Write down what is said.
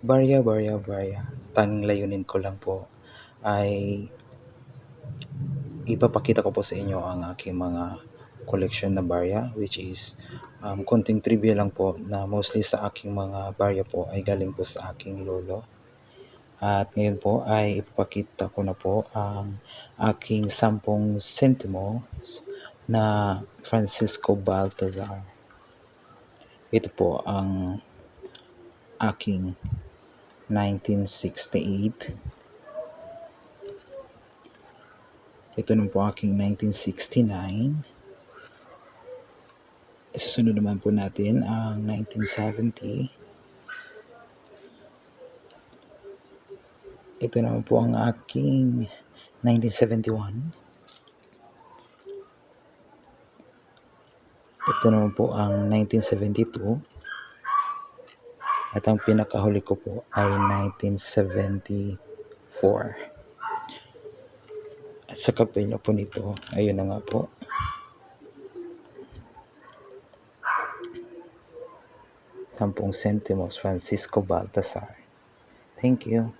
Barya, barya, barya. Tanging layunin ko lang po ay ipapakita ko po sa inyo ang aking mga collection na barya, which is konting trivia lang po na mostly sa aking mga barya po ay galing po sa aking lolo. At ngayon po ay ipapakita ko na po ang aking 10 centimos na Francisco Baltazar. Ito po ang aking 1968. Ito naman po aking 1969. Susunod naman po natin ang 1970. Ito naman po ang aking 1971. Ito naman po ang 1972. At ang pinakahuli ko po ay 1974. At sa kapila po nito, ayun na nga po. Sampung Centimos Francisco Baltazar. Thank you.